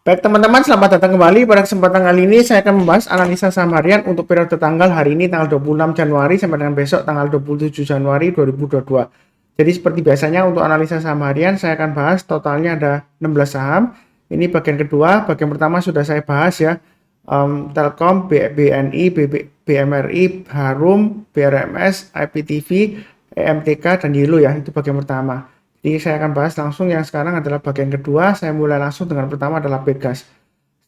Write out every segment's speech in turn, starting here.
Baik teman-teman, selamat datang kembali. Pada kesempatan kali ini saya akan membahas analisa saham harian untuk periode tanggal hari ini tanggal 26 Januari sampai dengan besok tanggal 27 Januari 2022. Jadi seperti biasanya untuk analisa saham harian saya akan bahas totalnya ada 16 saham. Ini bagian kedua. Bagian pertama sudah saya bahas ya. Telkom, BNI, BMRI, Harum, BRMS, IPTV, EMTK, dan Yelo ya. Itu bagian pertama. Jadi saya akan bahas langsung yang sekarang adalah bagian kedua. Saya mulai langsung dengan pertama adalah Pegas.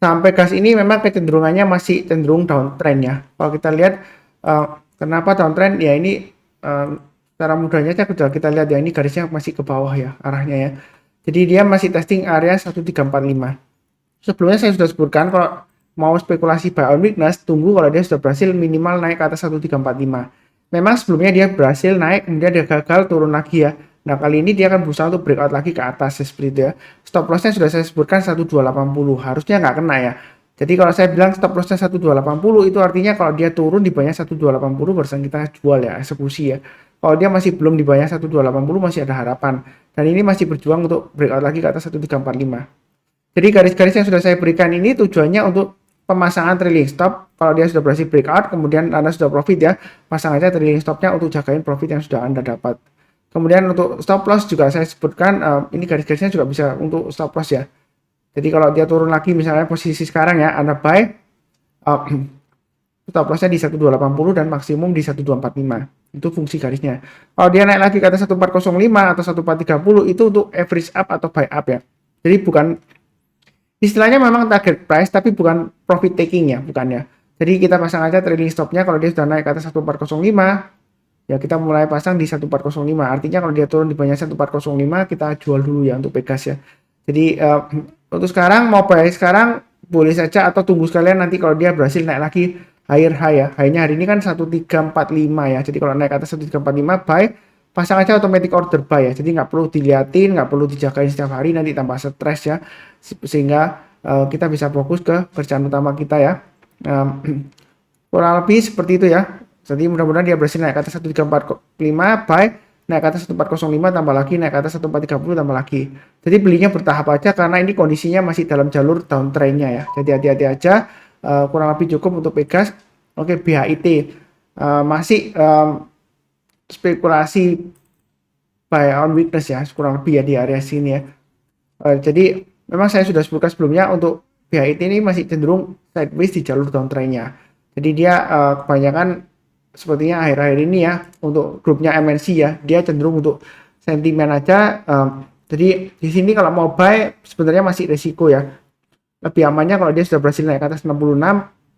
Saham Pegas ini memang kecenderungannya masih cenderung downtrend ya. Kalau kita lihat kenapa downtrend ya, ini secara mudahnya sudah kita lihat ya, ini garisnya masih ke bawah ya arahnya ya. Jadi dia masih testing area 1345. Sebelumnya saya sudah sebutkan kalau mau spekulasi buy on weakness, tunggu kalau dia sudah berhasil minimal naik ke atas 1345. Memang sebelumnya dia berhasil naik, kemudian dia gagal turun lagi ya. Nah, kali ini dia akan berusaha untuk breakout lagi ke atas seperti itu ya. Stop lossnya sudah saya sebutkan 1280, harusnya nggak kena ya. Jadi kalau saya bilang stop lossnya 1280 itu artinya kalau dia turun di bawahnya 1280 barusan kita jual ya, eksekusi ya. Kalau dia masih belum di bawahnya 1280 masih ada harapan. Dan ini masih berjuang untuk breakout lagi ke atas 1345. Jadi garis-garis yang sudah saya berikan ini tujuannya untuk pemasangan trailing stop. Kalau dia sudah berhasil breakout, kemudian Anda sudah profit ya, pasang aja trailing stopnya untuk jagain profit yang sudah Anda dapat. Kemudian untuk stop loss juga saya sebutkan, ini garis-garisnya juga bisa untuk stop loss ya. Jadi kalau dia turun lagi misalnya posisi sekarang ya, Anda buy, stop lossnya di 1280 dan maksimum di 1245. Itu fungsi garisnya. Kalau dia naik lagi ke atas 1405 atau 1430 itu untuk average up atau buy up ya. Jadi bukan, istilahnya memang target price tapi bukan profit taking ya, bukan ya. Jadi kita pasang aja trailing stopnya kalau dia sudah naik ke atas 1405 ya, kita mulai pasang di 1405. Artinya kalau dia turun di bawahnya 1405 kita jual dulu ya untuk Pegas ya. Jadi untuk sekarang mau buy sekarang boleh saja atau tunggu sekalian nanti kalau dia berhasil naik lagi higher high ya. High-nya hari ini kan 1345 ya. Jadi kalau naik ke atas 1345 buy, pasang aja automatic order buy ya. Jadi nggak perlu diliatin, nggak perlu dijagain setiap hari, nanti tambah stres ya. Sehingga kita bisa fokus ke kerjaan utama kita ya. Kurang lebih seperti itu ya. Jadi mudah-mudahan dia berhasil naik ke atas 1345 buy, naik ke atas 1405 tambah lagi, naik ke atas 1430 tambah lagi. Jadi belinya bertahap aja karena ini kondisinya masih dalam jalur downtrendnya ya. Jadi hati-hati aja. Kurang lebih cukup untuk Pegas. Oke, BHIT masih spekulasi buy on weakness ya, kurang lebih ya di area sini ya. Jadi memang saya sudah sebutkan sebelumnya untuk BHIT ini masih cenderung sideways di jalur downtrendnya. Jadi dia kebanyakan sepertinya akhir-akhir ini ya untuk grupnya MNC ya, dia cenderung untuk sentimen aja. Jadi di sini kalau mau buy sebenarnya masih resiko ya. Lebih amannya kalau dia sudah berhasil naik ke atas 66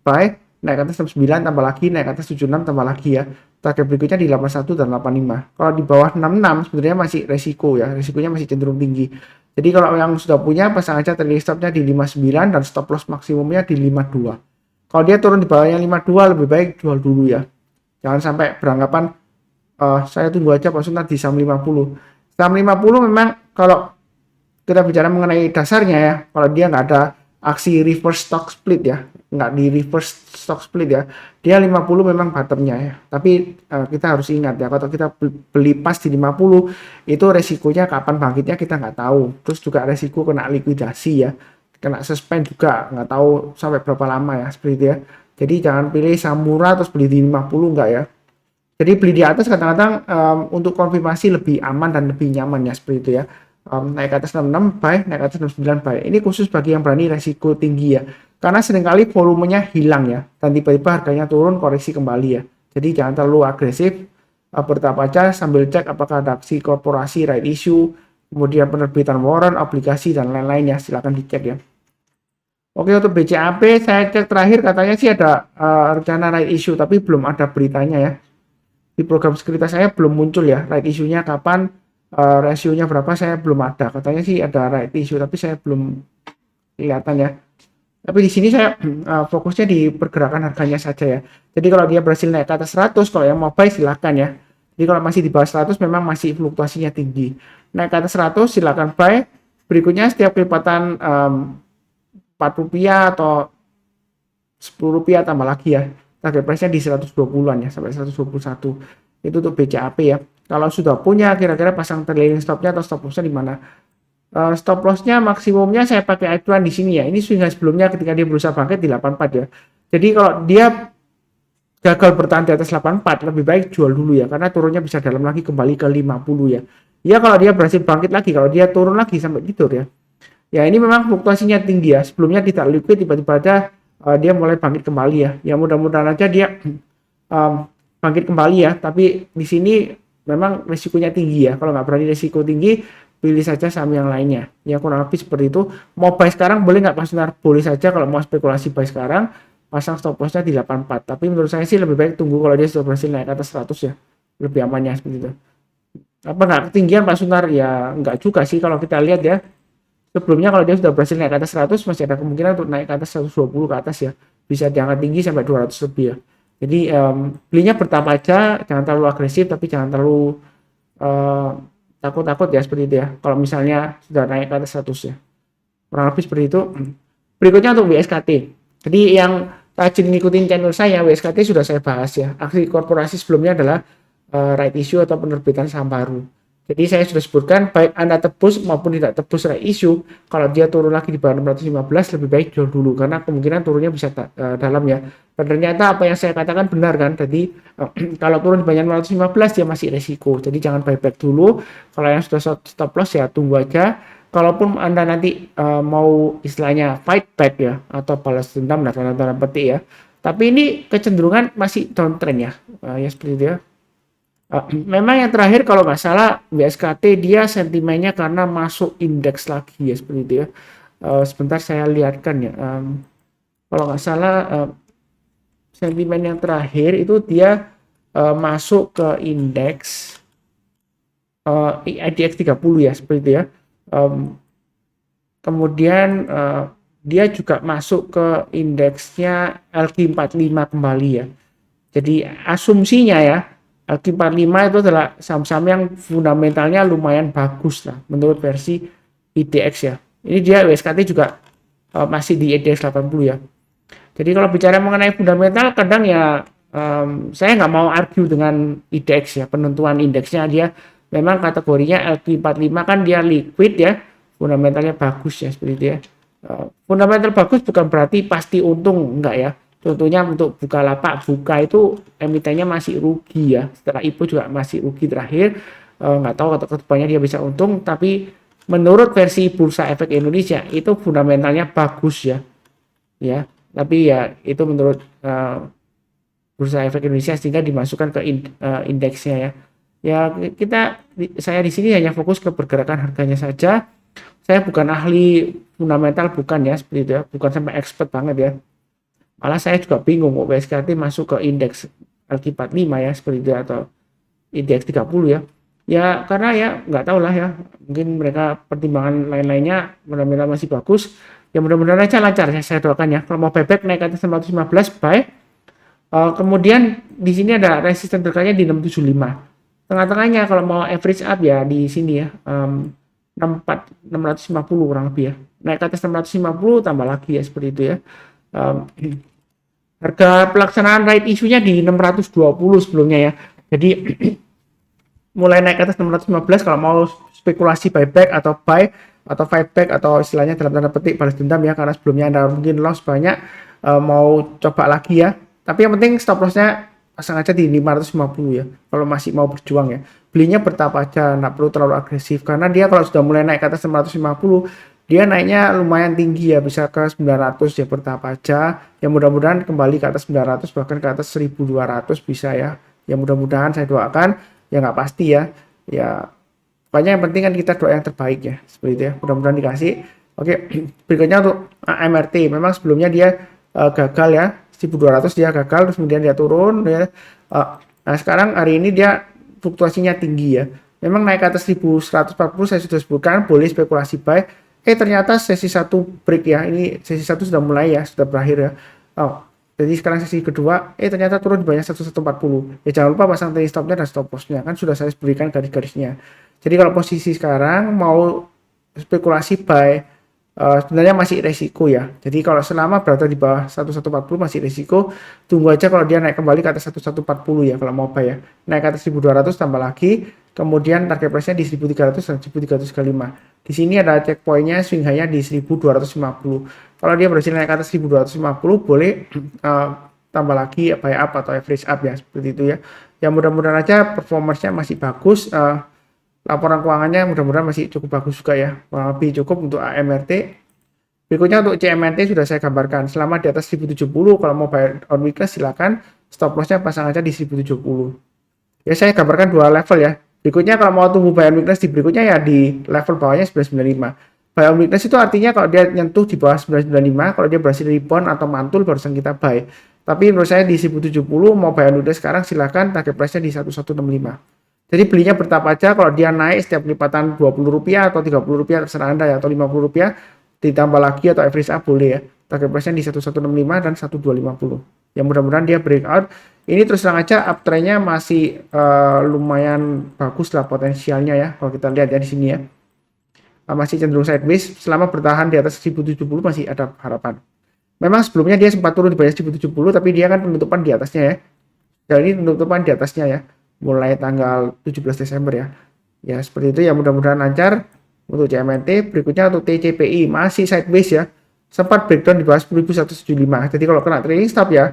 buy, naik ke atas 69 tambah lagi, naik ke atas 76 tambah lagi ya. Target berikutnya di 81 dan 85. Kalau di bawah 66 sebenarnya masih resiko ya, resikonya masih cenderung tinggi. Jadi kalau yang sudah punya pasang aja trailing stopnya di 59 dan stop loss maksimumnya di 52. Kalau dia turun di bawahnya 52 lebih baik jual dulu ya. Jangan sampai beranggapan saya tunggu aja pas nanti saham 50. Saham 50 memang kalau kita bicara mengenai dasarnya ya, kalau dia nggak ada aksi reverse stock split ya, nggak di reverse stock split ya, dia 50 memang bottomnya ya. Tapi kita harus ingat ya, kalau kita beli pas di 50 itu resikonya kapan bangkitnya kita nggak tahu. Terus juga resiko kena likuidasi ya, kena suspend juga nggak tahu sampai berapa lama ya seperti itu ya. Jadi jangan pilih saham murah terus beli di 50, enggak ya. Jadi beli di atas kadang-kadang untuk konfirmasi lebih aman dan lebih nyaman ya seperti itu ya. Naik ke atas 66 buy, naik ke atas 69 buy. Ini khusus bagi yang berani resiko tinggi ya. Karena seringkali volumenya hilang ya dan tiba-tiba harganya turun koreksi kembali ya. Jadi jangan terlalu agresif, bertahap aja sambil cek apakah ada aksi korporasi, right issue, kemudian penerbitan warrant, obligasi dan lain-lain ya. Silakan dicek ya. Oke, untuk BCAP saya cek terakhir katanya sih ada rencana right issue tapi belum ada beritanya ya. Di program sekuritas saya belum muncul ya right issue-nya kapan, rasionya berapa saya belum ada. Katanya sih ada right issue tapi saya belum kelihatan ya. Tapi di sini saya fokusnya di pergerakan harganya saja ya. Jadi kalau dia berhasil naik ke atas 100, kalau yang mau buy silakan ya. Jadi kalau masih di bawah 100 memang masih fluktuasinya tinggi. Naik ke atas 100 silakan buy. Berikutnya setiap kelipatan Rp4 atau Rp10 tambah lagi ya. Target price-nya di 120-an ya sampai 121. Itu untuk BCAP ya. Kalau sudah punya kira-kira pasang trailing stop-nya atau stop loss-nya di mana? Stop loss-nya maksimumnya saya pakai acuan di sini ya. Ini swing sebelumnya ketika dia berusaha bangkit di 84 ya. Jadi kalau dia gagal bertahan di atas 84, lebih baik jual dulu ya, karena turunnya bisa dalam lagi kembali ke 50 ya. Ya kalau dia berhasil bangkit lagi, kalau dia turun lagi sampai tidur ya. Ya ini memang fluktuasinya tinggi ya. Sebelumnya tidak liquid, tiba-tiba ada dia mulai bangkit kembali ya. Ya mudah-mudahan aja dia bangkit kembali ya. Tapi di sini memang risikonya tinggi ya. Kalau nggak berani risiko tinggi, pilih saja saham yang lainnya. Ya kurang lebih seperti itu. Mau buy sekarang boleh nggak Pak Sunar? Boleh saja kalau mau spekulasi buy sekarang, pasang stop lossnya di 84. Tapi menurut saya sih lebih baik tunggu kalau dia sudah berhasil naik ke atas 100 ya. Lebih amannya seperti itu. Apa nggak ketinggian Pak Sunar? Ya nggak juga sih kalau kita lihat ya. Sebelumnya kalau dia sudah berhasil naik ke atas 100, masih ada kemungkinan untuk naik ke atas 120 ke atas ya. Bisa diangkat tinggi sampai 200 lebih ya. Jadi belinya bertahap aja, jangan terlalu agresif tapi jangan terlalu takut-takut ya seperti itu ya. Kalau misalnya sudah naik ke atas 100 ya. Kurang lebih seperti itu. Berikutnya untuk WSKT. Jadi yang rajin ngikutin channel saya, WSKT sudah saya bahas ya. Aksi korporasi sebelumnya adalah right issue atau penerbitan saham baru. Jadi saya sudah sebutkan baik Anda tebus maupun tidak tebus right issue, kalau dia turun lagi di bawah 615 lebih baik jual dulu karena kemungkinan turunnya bisa dalam ya. Dan ternyata apa yang saya katakan benar kan. Jadi kalau turun di bawah 615 dia masih resiko. Jadi jangan buyback dulu. Kalau yang sudah stop loss ya tunggu aja. Kalaupun Anda nanti mau istilahnya fight back ya atau balas dendam nah tanda-tanda petik ya. Tapi ini kecenderungan masih downtrend ya. Ya seperti itu ya. Memang yang terakhir kalau nggak salah WSKT dia sentimennya karena masuk indeks lagi ya seperti itu ya. Sebentar saya lihatkan ya. Kalau nggak salah sentimen yang terakhir itu dia masuk ke indeks IDX 30 ya seperti itu ya. Kemudian dia juga masuk ke indeksnya LQ45 kembali ya. Jadi asumsinya ya LQ45 itu adalah saham-saham yang fundamentalnya lumayan bagus lah menurut versi IDX ya. Ini dia WSKT juga masih di IDX 80 ya. Jadi kalau bicara mengenai fundamental kadang ya saya nggak mau argue dengan IDX ya. Penentuan indeksnya dia memang kategorinya LQ45 kan dia liquid ya. Fundamentalnya bagus ya seperti itu ya. Fundamental bagus bukan berarti pasti untung enggak ya. Contohnya untuk Bukalapak, Buka itu emitennya masih rugi ya. Setelah IPO juga masih rugi terakhir. Nggak tahu atau kedepannya dia bisa untung. Tapi menurut versi Bursa Efek Indonesia itu fundamentalnya bagus ya. Ya, tapi ya itu menurut Bursa Efek Indonesia sehingga dimasukkan ke indeksnya ya. Ya saya di sini hanya fokus ke pergerakan harganya saja. Saya bukan ahli fundamental bukan ya seperti itu ya. Bukan sampai expert banget ya. Malah saya juga bingung kok WSKT masuk ke indeks LQ45 ya seperti itu atau indeks 30 ya. Ya karena ya nggak tahu lah ya. Mungkin mereka pertimbangan lain-lainnya mudah-mudahan masih bagus. Ya mudah-mudahan aja lancar ya saya doakan ya. Kalau mau buyback naik ke atas 115 buy. Kemudian di sini ada resisten terkaya di 675. Tengah-tengahnya kalau mau average up ya di sini ya. 650 kurang lebih ya. Naik ke atas 650 tambah lagi ya seperti itu ya. Harga pelaksanaan right issue-nya di 620 sebelumnya ya. Jadi mulai naik ke atas 615 kalau mau spekulasi buyback atau buy atau fight back atau istilahnya dalam tanda petik balas dendam ya karena sebelumnya Anda mungkin loss banyak mau coba lagi ya. Tapi yang penting stop loss-nya pasang aja di 550 ya. Kalau masih mau berjuang ya. Belinya bertahap aja, nggak perlu terlalu agresif karena dia kalau sudah mulai naik ke atas 650 dia naiknya lumayan tinggi ya, bisa ke 900 ya bertahap aja. Ya mudah-mudahan kembali ke atas 900 bahkan ke atas 1200 bisa ya. Ya mudah-mudahan saya doakan, ya nggak pasti ya. Ya pokoknya yang penting kan kita doa yang terbaik ya. Seperti itu ya. Mudah-mudahan dikasih. Oke, berikutnya untuk AMRT. Memang sebelumnya dia gagal ya. 1200 dia gagal terus kemudian dia turun ya. Nah, sekarang hari ini dia fluktuasinya tinggi ya. Memang naik ke atas 1140 saya sudah sebutkan boleh spekulasi buy. Ternyata sesi 1 break ya. Ini sesi 1 sudah mulai ya, sudah berakhir ya. Jadi sekarang sesi kedua, ternyata turun di bawah 1140. Ya jangan lupa pasang trailing stopnya dan stop lossnya. Kan sudah saya berikan garis-garisnya. Jadi kalau posisi sekarang mau spekulasi buy, sebenarnya masih resiko ya. Jadi kalau selama berada di bawah 1140 masih resiko. Tunggu aja kalau dia naik kembali ke atas 1140 ya kalau mau buy ya. Naik ke atas 1200 tambah lagi. Kemudian target price-nya di 1300 dan 1335. Di sini ada checkpointnya, swing high-nya di 1250. Kalau dia berhasil naik ke atas 1250, boleh tambah lagi buy up atau average up ya, seperti itu ya. Ya mudah-mudahan aja performance-nya masih bagus, laporan keuangannya mudah-mudahan masih cukup bagus juga ya, kurang lebih cukup untuk AMRT. Berikutnya untuk CMNT sudah saya gambarkan, selama di atas 1070 kalau mau buy on weakness silakan, stop loss-nya pasang aja di 1070. Ya saya gambarkan dua level ya. Berikutnya kalau mau tunggu buy on weakness di berikutnya ya di level bawahnya 995. Buy on weakness itu artinya kalau dia nyentuh di bawah 995, kalau dia berhasil rebound atau mantul barusan kita buy. Tapi menurut saya di 1070 mau buy on weakness sekarang silakan, target price-nya di 1165. Jadi belinya bertahap aja, kalau dia naik setiap lipatan Rp20 atau Rp30 terserah Anda ya, atau Rp50 ditambah lagi atau average up boleh ya. Target price-nya di 1165 dan 1250. Ya mudah-mudahan dia breakout. Ini terus terang aja uptrend-nya masih lumayan bagus lah potensialnya ya. Kalau kita lihat ya di sini ya. Masih cenderung sideways, selama bertahan di atas 1070 masih ada harapan. Memang sebelumnya dia sempat turun di bawah 1070, tapi dia kan penutupan di atasnya ya. Jadi penutupan di atasnya ya. Mulai tanggal 17 Desember ya. Ya seperti itu ya, mudah-mudahan lancar untuk CMNT. Berikutnya untuk TCPI masih sideways ya. Sempat breakdown di bawah 10.175. Jadi kalau kena trailing stop ya,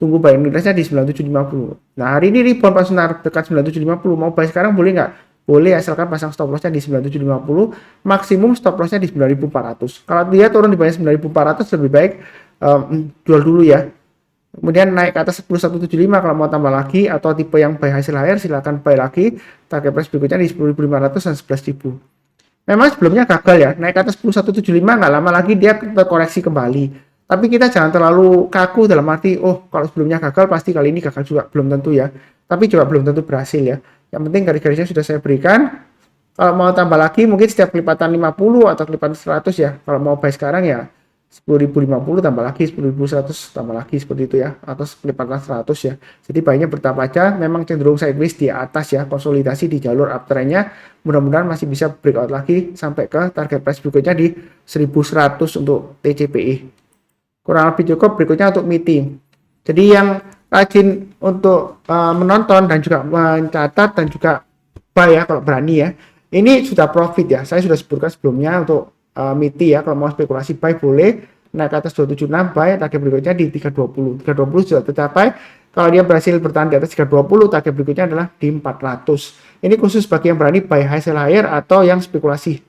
tunggu buy minusnya di 9750. Nah hari ini rebound pas dekat 9750, mau buy sekarang boleh nggak? Boleh, asalkan pasang stop lossnya di 9750, maksimum stop lossnya di 9400. Kalau dia turun di bawah 9400 lebih baik jual dulu ya. Kemudian naik ke atas 10175 kalau mau tambah lagi, atau tipe yang buy hasil higher silakan buy lagi. Target price berikutnya di 10.500 dan 11.000. Memang sebelumnya gagal ya, naik ke atas 10175, nggak lama lagi dia terkoreksi kembali. Tapi kita jangan terlalu kaku dalam arti, oh kalau sebelumnya gagal pasti kali ini gagal juga, belum tentu ya. Tapi juga belum tentu berhasil ya. Yang penting garis-garisnya sudah saya berikan. Kalau mau tambah lagi mungkin setiap kelipatan 50 atau kelipatan 100 ya. Kalau mau buy sekarang ya 10.050 tambah lagi 10.100 tambah lagi seperti itu ya, atau kelipatan 100 ya. Jadi buy-nya bertahap aja, memang cenderung sideways di atas ya, konsolidasi di jalur uptrend-nya. Mudah-mudahan masih bisa breakout lagi sampai ke target price berikutnya di 1100 untuk TCPI. Kurang lebih cukup. Berikutnya untuk meeting. Jadi yang rajin untuk menonton dan juga mencatat dan juga buy ya kalau berani ya. Ini sudah profit ya. Saya sudah sebutkan sebelumnya untuk MITI ya, kalau mau spekulasi buy boleh, naik ke atas 276 buy, target berikutnya di 320. 320 sudah tercapai. Kalau dia berhasil bertahan di atas 320, target berikutnya adalah di 400. Ini khusus bagi yang berani buy high sell higher atau yang spekulasi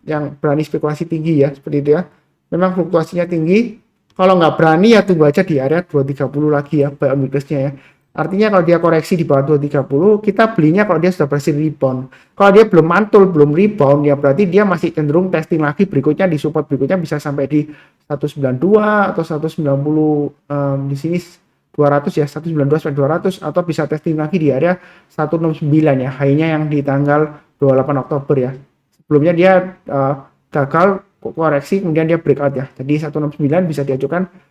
yang berani spekulasi tinggi ya, seperti itu ya. Memang fluktuasinya tinggi. Kalau nggak berani ya tunggu aja di area 230 lagi ya buy on weakness-nya ya. Artinya kalau dia koreksi di bawah 230, kita belinya kalau dia sudah berhasil rebound. Kalau dia belum mantul, belum rebound, ya berarti dia masih cenderung testing lagi berikutnya, di support berikutnya bisa sampai di 192 atau 190 di sini 200 ya, 192 sampai 200, atau bisa testing lagi di area 169 ya, high-nya yang di tanggal 28 Oktober ya. Sebelumnya dia gagal koreksi, kemudian dia breakout ya. Jadi 169 bisa diajukan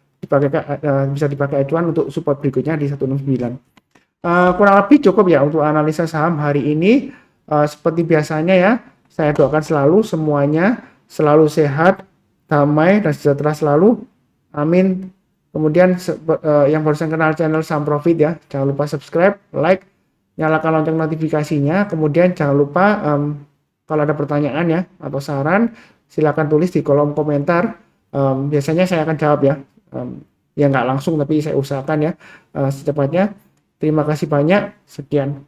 bisa dipakai acuan untuk support berikutnya di 169. Kurang lebih cukup ya untuk analisa saham hari ini. Seperti biasanya ya, saya doakan selalu semuanya selalu sehat, damai dan sejahtera selalu. Amin. Kemudian yang barusan kenal channel Saham Profit ya, jangan lupa subscribe, like, nyalakan lonceng notifikasinya. Kemudian jangan lupa kalau ada pertanyaan ya atau saran, silakan tulis di kolom komentar. Biasanya saya akan jawab ya. Ya nggak langsung tapi saya usahakan ya secepatnya. Terima kasih banyak, sekian.